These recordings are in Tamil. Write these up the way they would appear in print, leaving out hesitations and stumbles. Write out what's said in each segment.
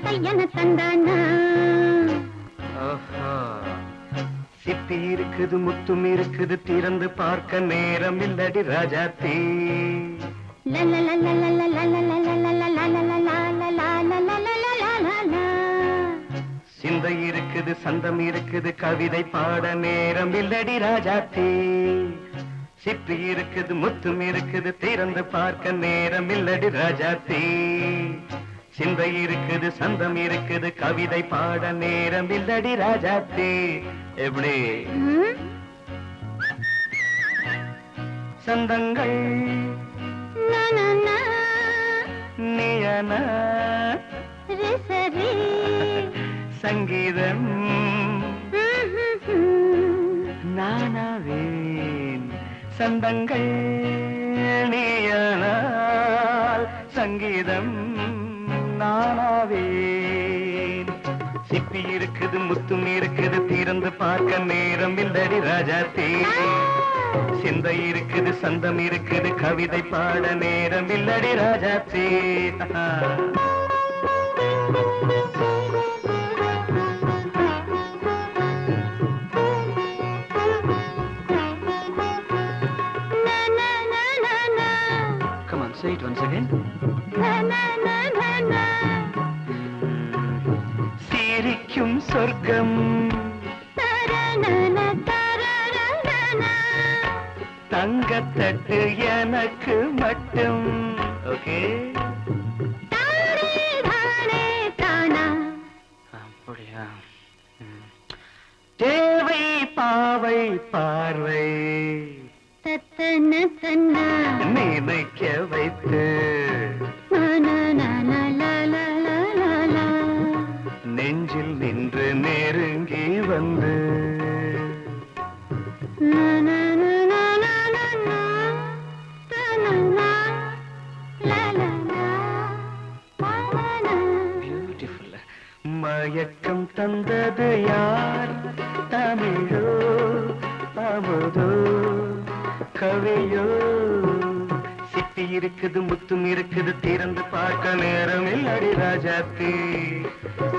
தையன தந்தானா சிப்பி இருக்குது முத்தும் இருக்குது திறந்து பார்க்க நேரம் இல்லடி ராஜாத்தி சிந்தை இருக்குது சந்தம் இருக்குது கவிதை பாட நேரம் இல்லடி ராஜாத்தி சிப்பி இருக்குது முத்தும் இருக்குது திறந்து பார்க்க நேரம் இல்லடி ராஜாத்தி சிந்தை இருக்குது சந்தம் இருக்குது கவிதை பாட நேரம் இல்லடி ராஜாத்தி எப்படி சந்தங்கள் நீயன சங்கீதம் நானாவேன் சந்தங்கள் நீயனால் சங்கீதம் நானாவேன் சிப்பி இருக்குது முத்தும் இருக்குது திறந்து பார்க்க நேரம் இல்லடி ராஜாத்தி சிந்தை இருக்குது சந்தம் இருக்குது கவிதை பாட நேரம் இல்லடி Rajathi Come on, say it once again. சிரிக்கும் சொர்க்கம் தங்கத்தட்டு எனக்கு மட்டும் ஓகே அப்படியா தேவை பாவை பார்வை நினைக்க வைத்து நெஞ்சில் நின்று நெருங்கி வந்து மயக்கம் தந்தது யார் தமிழோ அமுதோ கவியோ சிப்பி இருக்குது முத்தும் இருக்குது திறந்து பார்க்க நேரம் இல்லடி ராஜாத்தி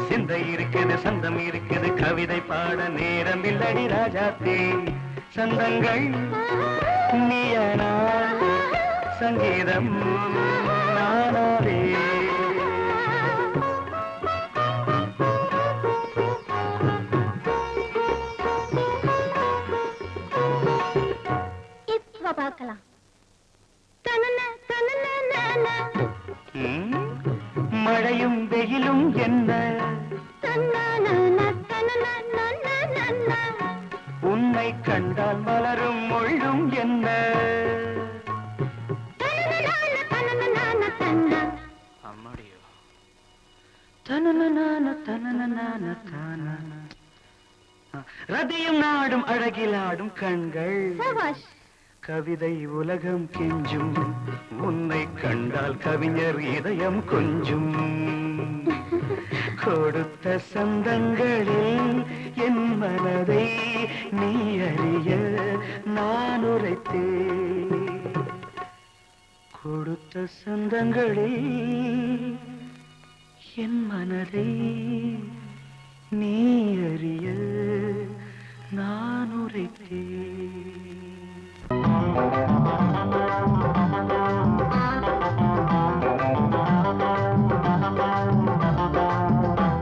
சிந்தை இருக்குது சந்தம் இருக்குது கவிதை பாட நேரம் இல்லடி ராஜாத்தி சந்தங்கள் நீயனா சங்கீதம் நானாவே பார்க்கலாம் மழையும் வெயிலும் என்ன உன்னை கண்டால் மலரும் மொழியும் என்ன அம்மாடியோ ரதியும் நாடும் அழகிலாடும் கண்கள் கவிதை உலகம் கெஞ்சும் உன்னை கண்டால் கவிஞர் இதயம் கொஞ்சும் கொடுத்த சந்தங்களில் என் மனதை நீ அறிய நான் உரைத்தேன் கொடுத்த சந்தங்களில் என் மனதை நீ அறிய நான் உரைத்தேன்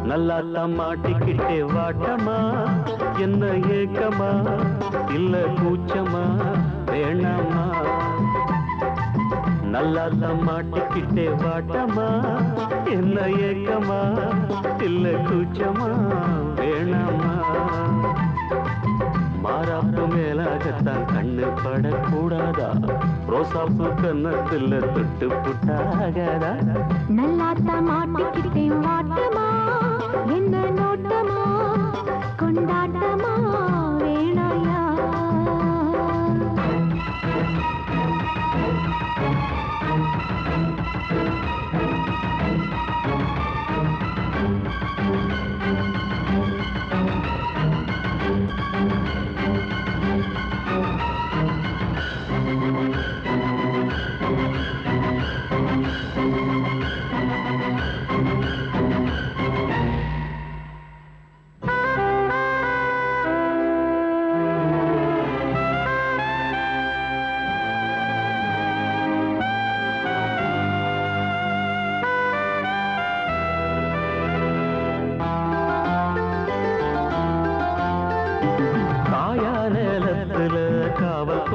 நல்லா மாட்டிக்கிட்டே வாட்டமா என்ன ஏக்கமா இல்ல கூச்சமா வேணாமா நல்லா மாட்டிக்கிட்டே வாட்டமா என்ன ஏக்கமா இல்ல கூச்சமா வேணாமா மாறாப்பு மேலாகத்தான் கண்ணு படக்கூடாதா ரோசாப்பு கன்னத்துல தொட்டு புட்டாகாதா நல்லாத்தா மாட்டிக்கிட்டே வாட்டமா என்ன நோட்டமா கொண்டாட்டமா வேணாயா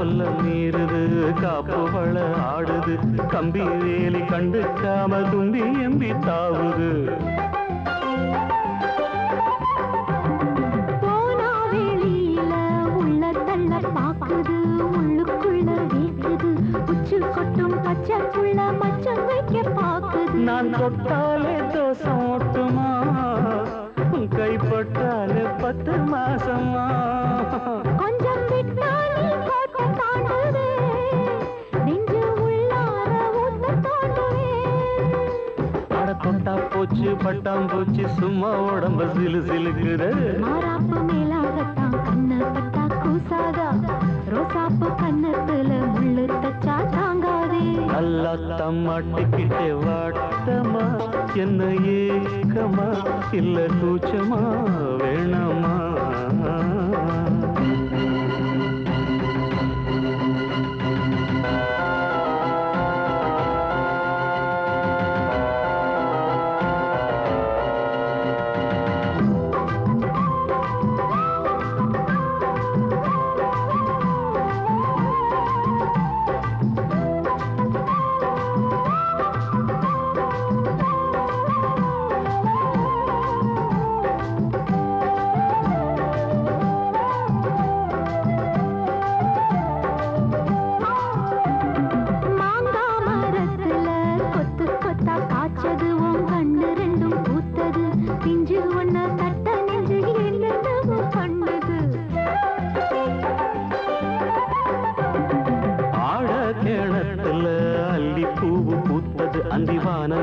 கொல்ல மீறுது காப்பு வள ஆடுது கம்பி வேலி கண்டுக்காம தும்பி எம்பி தாவுது போனா வெளியில உள்ள தள்ள பாக்குது உள்ளுக்குள்ள வீக்குது உச்சு கொட்டும் பச்சை புள்ள மச்சம் வைக்க பாக்குது நான் தொட்டாலே தோசம் ஓட்டுமா கைப்பட்டாலே 10 மாசமா கொஞ்சம் விட்டாலே கோட்டை தாண்டுவே நெஞ்சு உள்ளார ஊத்த தாண்டுவே அட தொட்டா போச்சு பட்டாம்பூச்சி சும்மா உடம்ப சிலு சிலுக்குது மாறாப்பு மேலாகத்தான் கண்ணு பட்டா கூசாதா ரோசாப்பு கண்ணத்துல முள்ளு தச்சா தாங்காதே நல்லா தம்மாட்டிக்கிட்டே வாட்டமா என்ன ஏக்கமா இல்ல கூச்சமா வேணாமா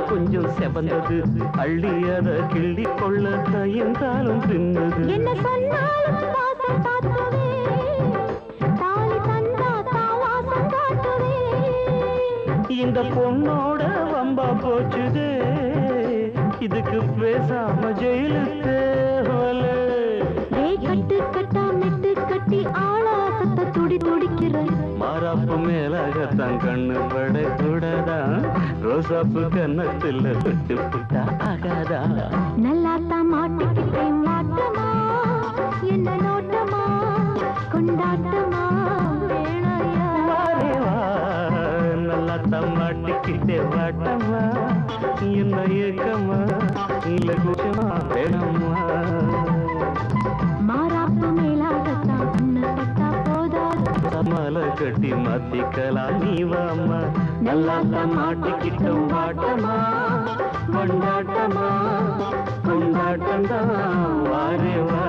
கொஞ்சம் செவந்தது அள்ளி அத கிள்ளி கொள்ள கையென்றாலும் பின்னது என்ன சொன்னாலும் வாசம் காட்டுவே தாலி தந்தா தாவாசம் காட்டுவே இந்த பொண்ணோட வம்பா போச்சுதே இதுக்கு பேசாம ஜெயிலுக்கு கட்டு கட்டா மெட்டு கட்டி ஆளாசத்தை துடி துடிக்கிற மாறாப்பு மேலாகத்தான் கண்ணு பட கூடாதான் ரோசாப்பு கன்னத்துல விட்டு புட்டா ஆகாதா நல்லாத்தான் மாட்டிக்கிட்டேன் மாட்டமா என்ன நோட்டமா கொண்டாட்டமா வேணையா நல்லாத்தான் மாட்டிக்கிட்டே வாட்டமா என்ன ஏக்கமா இல்ல கூச்சமா வேணாமா மாறாப்பு மேலாகத்தான் கண்ணு பட்டா போதாது மலை கட்டி மாத்திக்கலாம் நீ வாமா நல்லாத்தான் மாட்டிக்கிட்ட வாட்டமா கொண்டாட்டமா கொண்டாட்டம்தான் வாரே வா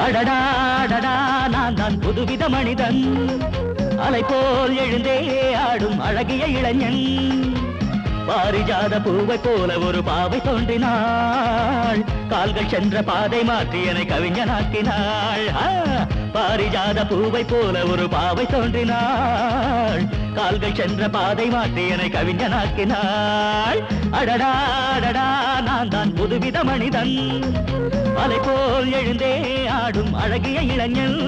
அடடா அடடா நான் தான் புதுவித மனிதன் அலை போல் எழுந்தே ஆடும் அழகிய இளைஞன் பாரிஜாத பூவை போல ஒரு பாவை தோன்றினாள் கால்கள் சென்ற பாதை மாற்றி என்னை கவிஞனாக்கினாள் பாரிஜாத பூவை போல ஒரு பாவை தோன்றினாள் கால்கள் சென்ற பாதை மாற்றி என்னை கவிஞனாக்கினாள் அடடா அடடா நான் தான் புதுவித மனிதன் அலை போல் எழுந்தே ஆடும் அழகிய இளைஞன்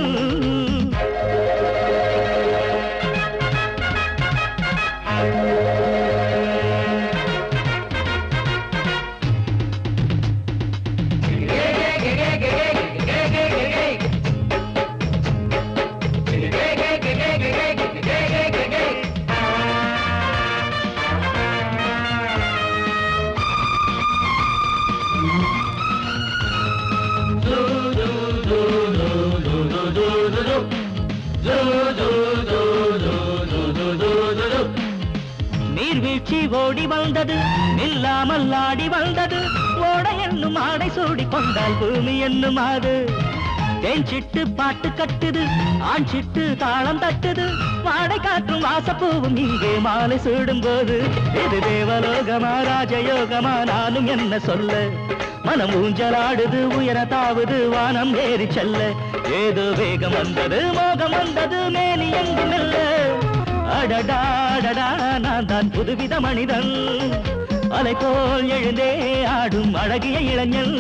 நீர்வீழ்ச்சி ஓடி வந்தது நில்லாமல் ஆடி வந்தது ஓட என்னும் ஆடை சூடி கொண்டால் பூமி என்னும் ஆடு தேன் சிட்டு பாட்டு கட்டுது ஆண் சிட்டு தாளம் தட்டுது வாடை காற்றும் வாசப்பூவும் இங்கே மாலை சூடும் போது இது தேவலோகமா ராஜயோகமா நானும் என்ன சொல்ல மனம் ஊஞ்சலாடுது உயர தாவது வானம் ஏறி செல்ல ஏதோ வேகம் வந்தது மோகம் வந்தது மேனி எங்கும் இல்ல அடடா அடடா நான் தான் புதுவித மனிதன் அலை போல் எழுந்தே ஆடும் அழகிய இளைஞன்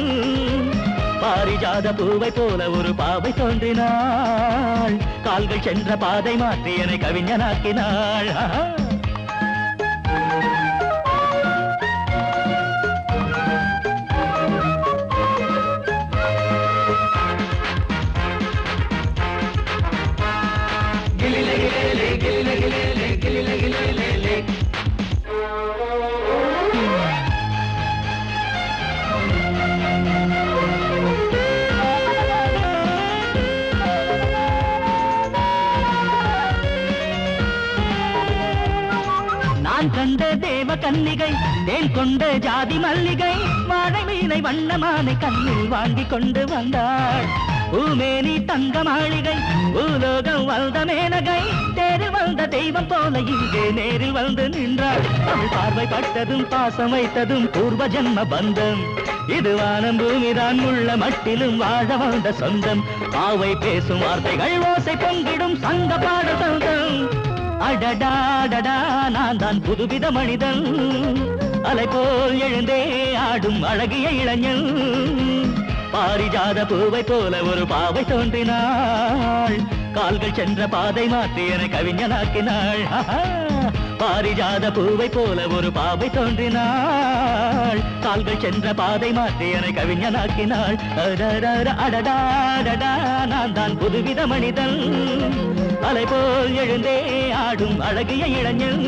பாரிஜாத பூவை போல ஒரு பாவை தோன்றினாள் கால்கள் சென்ற பாதை மாற்றி என்னை கவிஞனாக்கினாள் நான் கண்ட தேவ கன்னிகை தேன் கொண்ட ஜாதி மல்லிகை வாழை மீனை வண்ணமானை கண்ணில் வாங்கி கொண்டு வந்தாள் பூமேனி தங்க மாளிகை பூலோகம் வந்த மேனகை தேரில் வந்த தெய்வம் போல இங்கே நேரில் வந்து நின்றாள் அவள் பார்வை பட்டதும் பாசம் வைத்ததும் பூர்வ ஜன்ம பந்தம் இது வானம் பூமிதான் உள்ள மட்டிலும் வாழ வந்த சொந்தம் பாவை பேசும் வார்த்தைகள் ஓசை பொங்கிடும் சங்க பாட சொந்தம் அடடாடடா நான் தான் புதுவித மனிதன் அலை போல் எழுந்தே ஆடும் அழகிய இளைஞன் பாரிஜாத பூவை போல ஒரு பாவை தோன்றினாள் கால்கள் சென்ற பாதை மாற்றி என கவிஞனாக்கினாள் பாரிஜாத பூவை போல ஒரு பாவை தோன்றினாள் கால்கள் சென்ற பாதை மாற்றி என கவிஞனாக்கினாள் அடடாடடா நான் தான் புதுவித மனிதன் அலை போல் எழுந்தே ஆடும் அழகிய இளைஞன்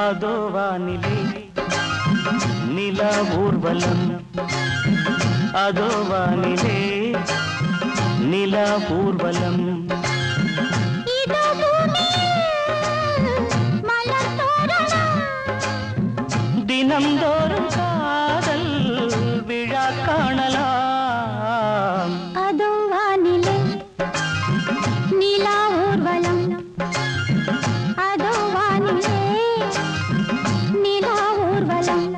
அதோ வானிலே நிலா ஊர்வலம் அதோ வானிலே நிலா ஊர்வலம் தினம்தோறும் காதல் விழா காணலாம் அதோ வானிலே நிலா ஊர்வலம் அதோ வானிலே நிலா ஊர்வலம்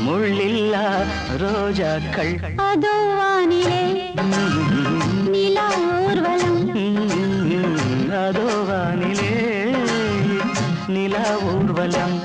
முள்ளில்லா ரோஜாக்கள் அதோ வானிலே நிலா ஊர்வலம் அதோ வானிலே நிலா ஊர்வலம்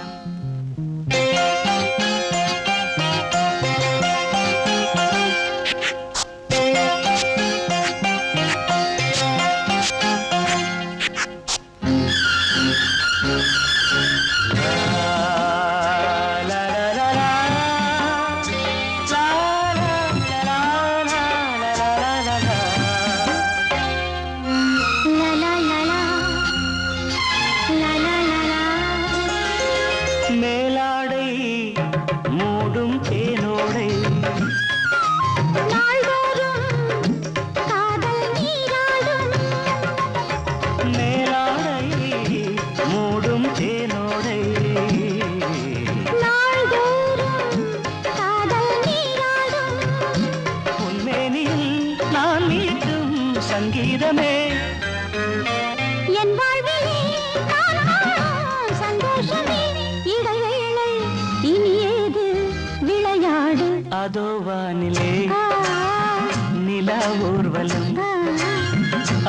மேலாடை மூடும் தேனோடை மேலாடை மூடும் தேனோடை உன்மேனில் நான் மீட்டும் சங்கீதமே என் வாழ்விலே சந்தோஷமே இடைவேளை பாடு அதோ வானிலே நிலா ஊர்வலம்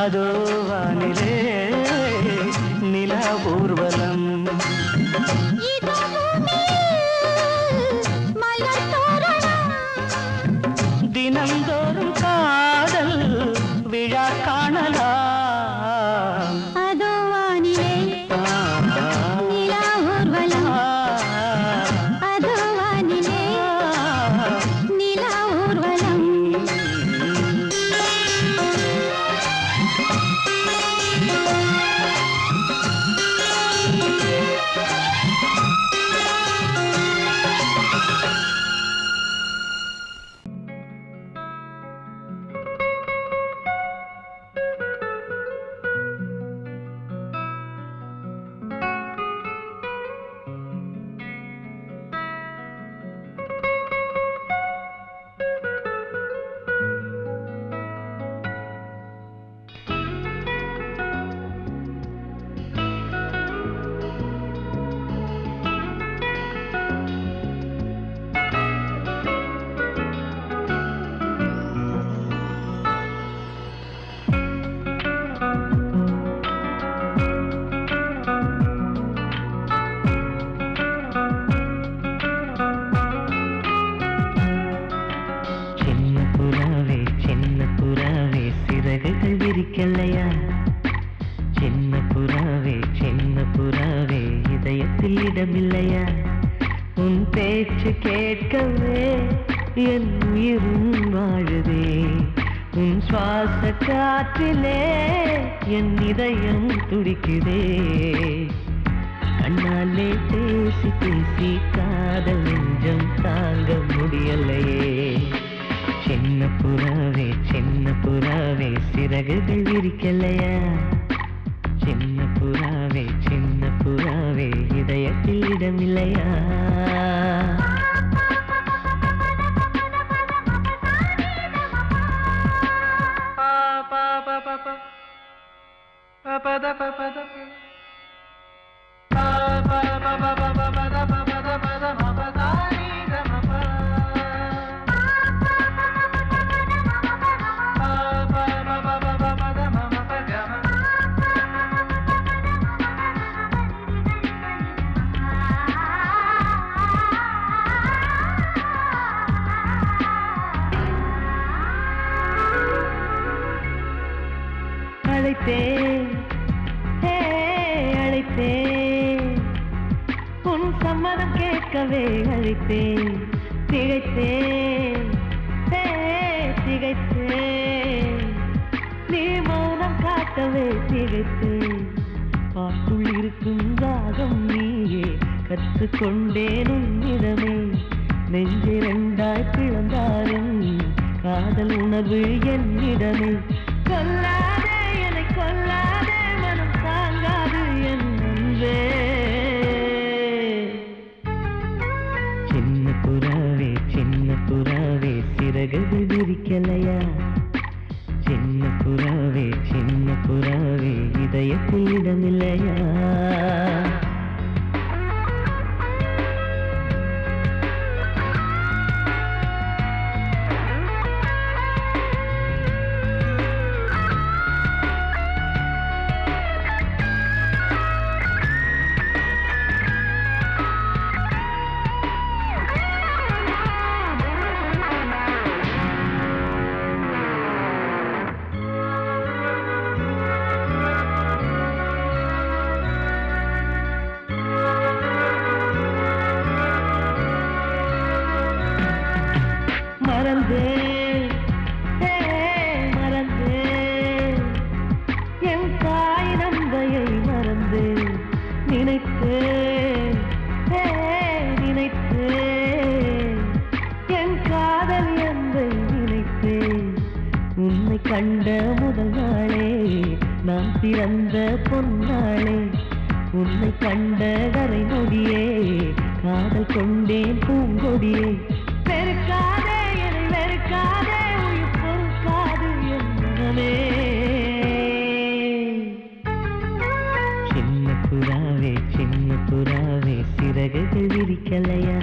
அதோ வானிலே நிலா ஊர்வலம் இதோ மலர் தோரணம் தினந்தோறும் காதல் விழா காணலாம் அதோ வானிலே நிலா ஊர்வலம் அதோ வானிலே நிலா ஊர்வலம் விரிக்கலையா சின்ன புறாவே இதயத்தில் இடமில்லையா உன் பேச்சு கேட்கவே என் உயிரும் வாழுதே உன் சுவாச காற்றிலே என் இதயம் துடிக்குதே கண்ணாலே பேசி பேசி காதல் நெஞ்சம் தாங்க முடியலையே சின்ன புறாவே சிறகுகள் விரிக்கலையா சின்ன புறாவே இதயத்தில் இடமில்லையா அழைத்தேன் உன் சம்மதம் கேட்கவே அழைத்தேன் திகைத்தேன் நீ மௌனம் காட்டவே திகைத்தேன் பாட்டுள் இருக்கும் ராகம் நீயே கற்றுக்கொண்டேன் உன்னிடமே நெஞ்சிரண்டாய் பிளந்தாலும் காதல் உணர்வு என்னிடமே கொல்லாதே என்னை கொல்லாதே மனம் தாங்காது என் அன்பே சின்ன புறாவே சிறகுகள் விரிக்கலையா சின்ன புறாவே இதயத்தில் இடமில்லையா மறந்தேன் என் தாய் நம்பையை மறந்தேன் நினைத்தேன் என் காதல் என்பை நினைத்தேன் உன்னை கண்ட முதல் நாளே நான் பிறந்த பொன்னாளே உன்னை கண்ட கரை நொடியே காதல் கொண்டேன் பூங்கொடியே வெறுக்காதே என்னை வெறுக்காதே உயிர் பொறுக்காது என் மனமே சின்ன புறாவே சிறகுகள் விரிக்கலையா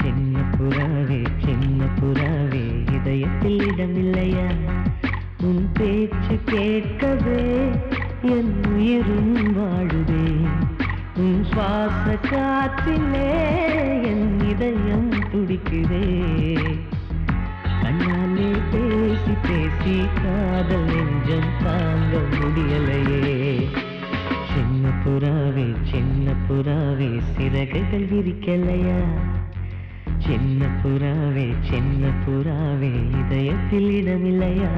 சின்ன புறாவே சின்ன புறாவே இதயத்தில் இடமில்லையா உன் பேச்சு கேட்கவே என் உயிரும் வாழுதே உன் சுவாச காற்றிலே என் இதயம் துடிக்குதே கண்ணாலே பேசி பேசி காதல் நெஞ்சம் தாங்க முடியலையே சின்ன புறாவே சிறகுகள் விரிக்கலையா சின்ன புறாவே இதயத்தில் இடமில்லையா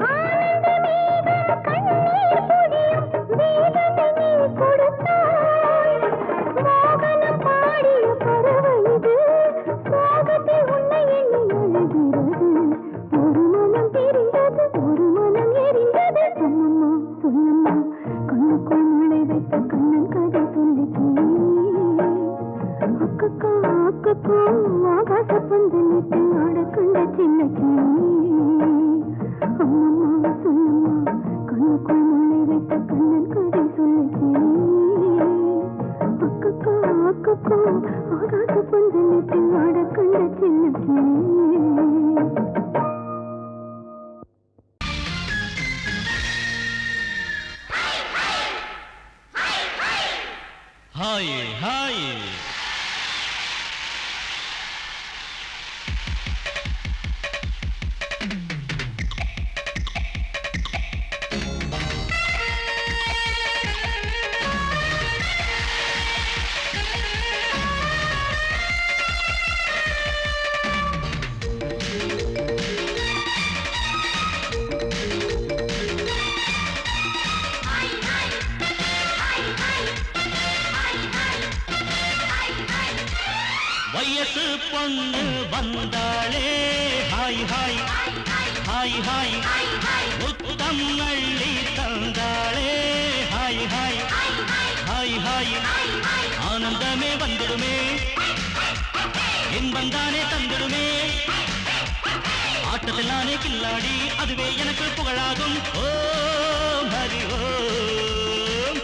ஆனந்தமே வயசு பொண்ணு வந்தாளே ஹாய் ஹாய் ஹாய் ஹாய் முத்தம் அள்ளி தந்தாளே ஹாய் ஹாய் ஹாய் ஹாய் ஆனந்தமே வந்துடுமே இன்பம் தானே தந்துடுமே ஆட்டத்தில் நானே கில்லாடி அதுவே எனக்கு புகழாகும் ஓ ஹரி ஓம்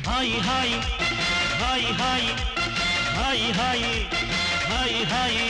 ஹாய் ஹாய் ஹாய் ஹாய் ஹாய் ஹாய் ஹாய் ஹாய்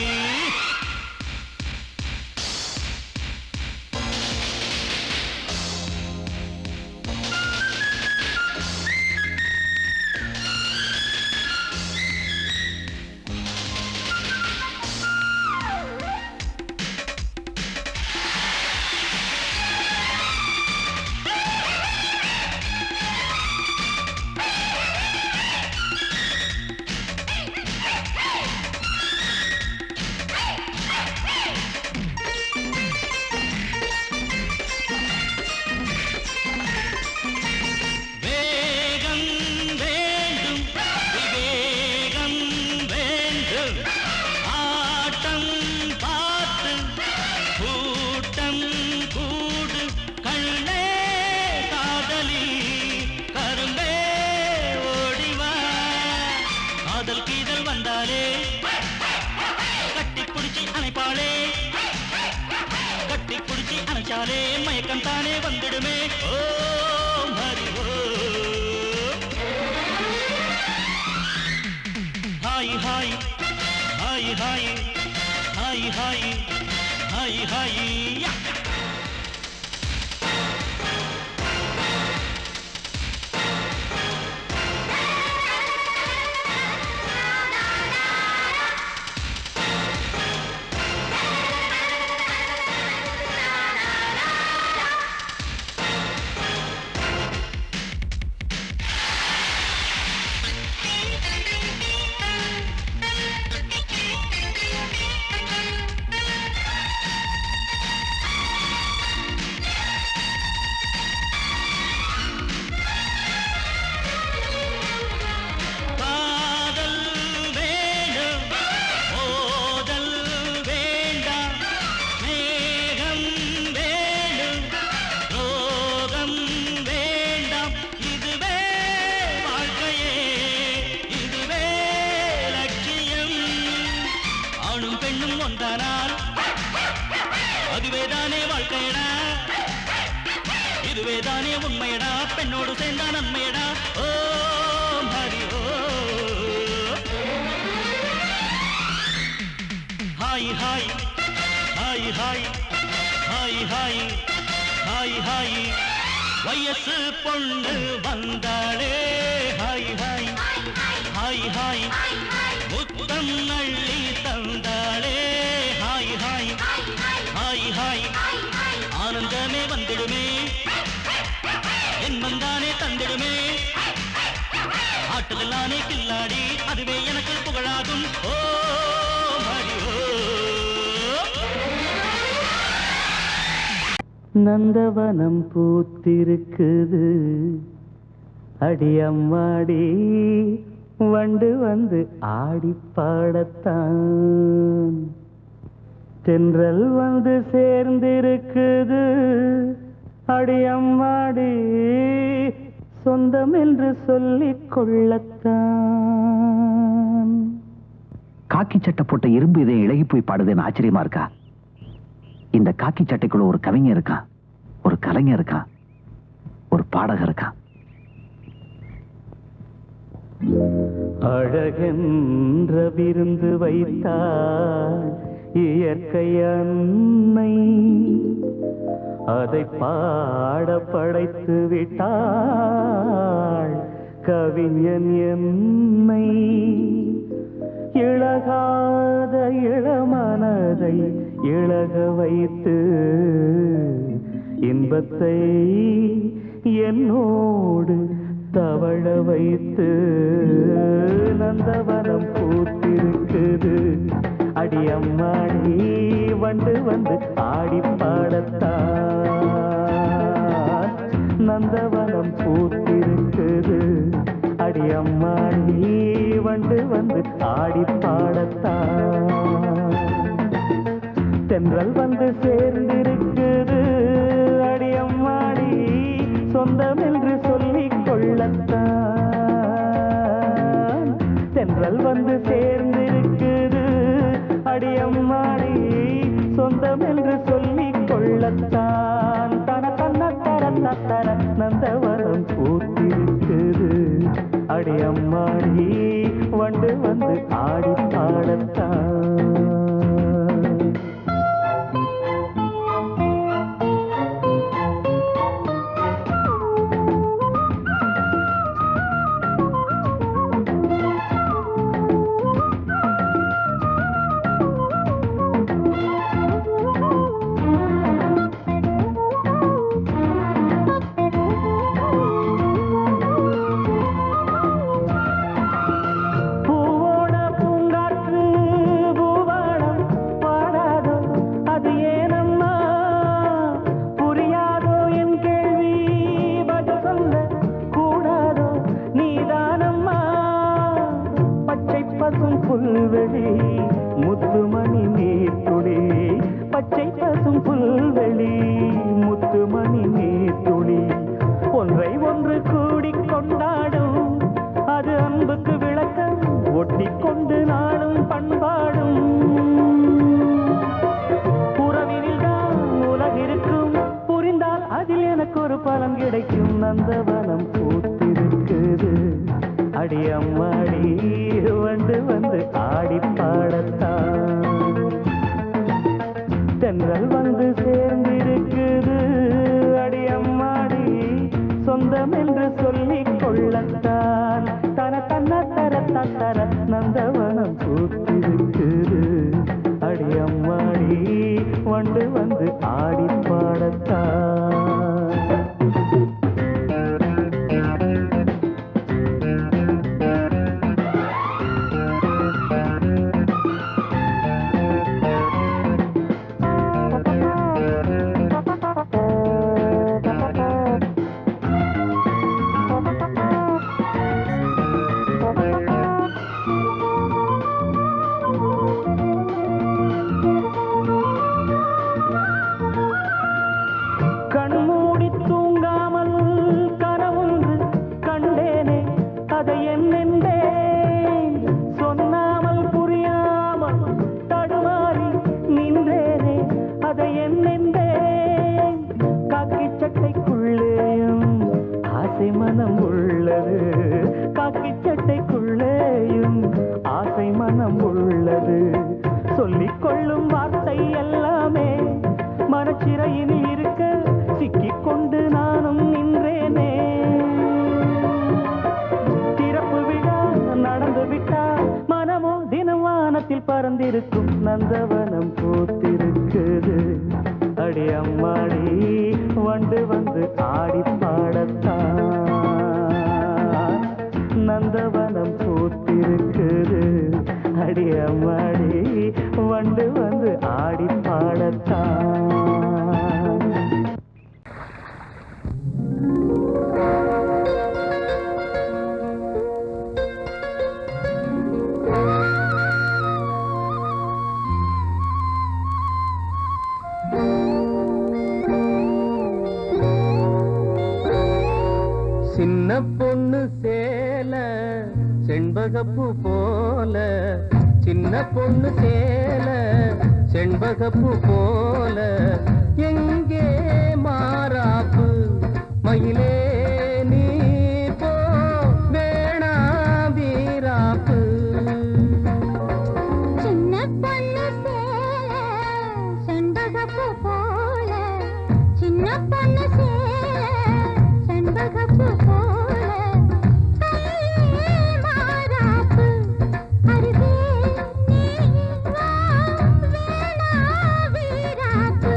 மயக்கம் தானே வந்துடுமே ஓம் ஹரி ஓம் ஹாய் ஹாய் ஹாய் ஹாய் ஹாய் ஹாய் ஹாய் ஹாய் அதுவேதானே வாழ்க்கையடா இதுவேதானே உண்மையடா பெண்ணோடு சேர்ந்தா நன்மையடா ஓம் ஹரி ஓம் ஹாய் ஹாய் ஹாய் ஹாய் ஹாய் ஹாய் ஹாய் ஹாய் வயசு பொண்ணு வந்தாளே ஹாய் ஹாய் ஹாய் ஹாய் முத்தம் அள்ளி தந்தாளே ஹாய் ஹாய் ஹாய் ஹாய் ஆனந்தமே வந்துடுமே இன்பம் தானே தந்திடுமே ஆட்டத்தில் நானே கில்லாடி அதுவே எனக்கு புகழாகும் ஓ ஹரி ஓம் நந்தவனம் பூத்திருக்குது அடியம்மாடி வண்டு வந்து ஆடி பாடத்தான் தென்றல் வந்து சேர்ந்திருக்குது அடியம்மாடி சொந்தம் என்று சொல்லிக் கொள்ளத்தான். காக்கி சட்டை போட்ட இரும்பு இதை இழகி போய் பாடுதுன்னு ஆச்சரியமா இருக்கா? இந்த காக்கி சட்டைக்குள்ள ஒரு கவிஞர் இருக்கான், ஒரு கலைஞர் இருக்கான், ஒரு பாடகர் இருக்கான். அழகென்ற விருந்து வைத்தாள் இயற்கை அன்னை, அதை பாட படைத்து விட்டாள் கவிஞன் என்னை. இழகாத இளமனதை இழக வைத்து இன்பத்தை என்னோடு தவழ வைத்து நந்தவனம் பூத்திருக்குது அடியம்மாடி வண்டு வந்து ஆடி பாடத்தான். நந்தவனம் பூத்திருக்குது அடியம்மாடி வண்டு வந்து ஆடி பாடத்தான் தென்றல் வந்து சேர்ந்திருக்குது அடியம்மாடி சொந்தம் என்று சொல்லிக் கொள்ளத்தான் தென்றல் வந்து சேர்ந்திருக்குது அடியம்மாடி சொந்தம் என்று சொல்லிக் கொள்ளத்தான் தன தன்ன தர நந்தவனம் பூத்திருக்குது அடியம்மாடி வண்டு வந்து ஆடி பாடத்தான் புல்வெளி முத்துமணி நீர்த்துளி பச்சை பசும் புல்வெளி முத்துமணி நீர்த்துளி ஒன்றை ஒன்று கூடிக் கொண்டாடும் அது அன்புக்கு விளக்கம் ஒட்டிக்கொண்டு நாளும் பண்பாடும் உறவினில் தான் உலகிருக்கும் புரிந்தால் அதில் எனக்கு ஒரு பலன் கிடைக்கும் நந்தவனம் பூத்திருக்குது அடியம்மாடி வண்டு வந்து ஆடி பாடத்தான் தென்றல் வந்து சேர்ந்திருக்குது அடியம்மாடி சொந்தம் என்று சொல்லிக் கொள்ளத்தான் தன தன்ன தர நந்தவனம் பூத்திருக்குது அடியம்மாடி வண்டு வந்து ஆடி பாடத்தான் மனம் உள்ளது காக்கி சட்டைக்குள்ளேயும் ஆசை மனம் உள்ளது சொல்லிக் கொள்ளும் வார்த்தை எல்லாமே மனச்சிறையினில் இருக்க சிக்கிக் கொண்டு நானும் நின்றேனே திறப்பு விழா நடந்து விட்டால் மனமோ தினம் வானத்தில் பறந்திருக்கும் நந்தவனம் பூத்திருக்குது அடியம்மாடி வண்டு வந்து ஆடி பாடத்தான் நந்தவனம் பூத்திருக்குது அடியம்மாடி வண்டு வந்து ஆடி பாடத்தான் சின்ன பொண்ணு சேல செண்பகப்பூ போல சின்ன பொண்ணு சேல செண்பகப்பூ போல எங்கே மாறாப்பு மயிலே நீ போ வேணா வீராப்பு சின்ன பொண்ணு சேல செண்பகப்பூ போல சின்ன பொண்ணு சேல செண்பகப்பூ போல மாறாப்பு அருகே நீ வா வேணா வீராப்பு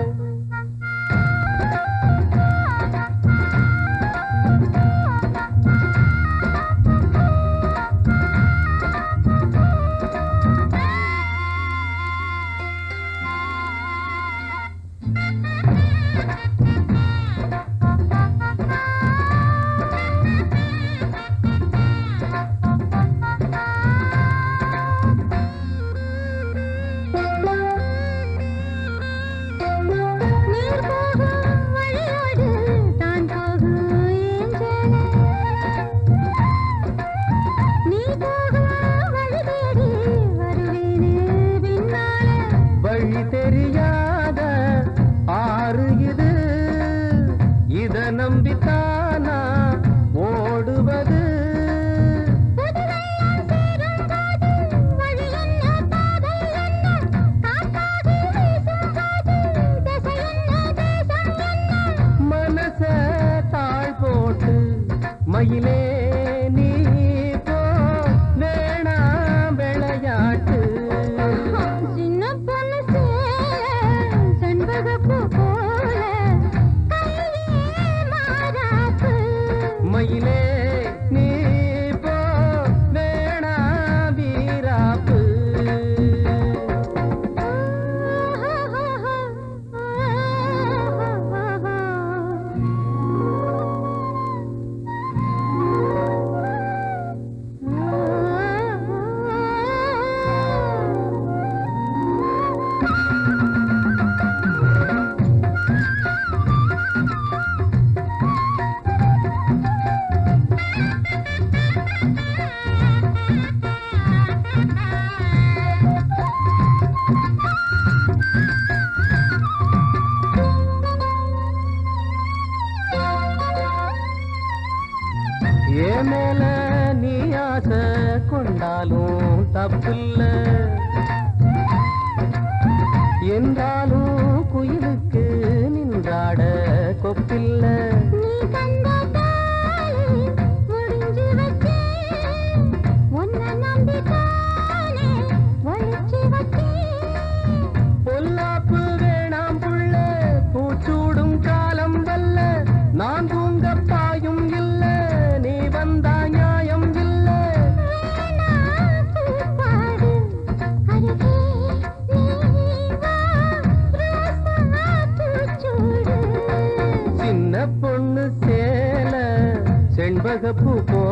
பூ போல கையே மாறாப்பு. மயிலே நீ போ வேணா வீராப்பு. ஏன் மேல நீ ஆசை கொண்டாலும் தப்பில்ல, என்றாலும் குயிலுக்கு நின்றாட கொப்பில்ல. நீ தந்த தாலி முடிஞ்சு வச்சேன், உன்னை நம்பித்தானே ஒளிச்சு வச்சேன். பொல்லாப்பு வேணாம் புள்ள, பூச்சூடும் காலம் வல்ல. நான் தூங்க பாயும் இல்ல, நீ வந்தா நியாயம் இல்ல. வேணா பூப்பாடு அருகே நீ வா, ரோசா பூச்சூடு. சின்ன பொண்ணு சேல செண்பகப்பூ போ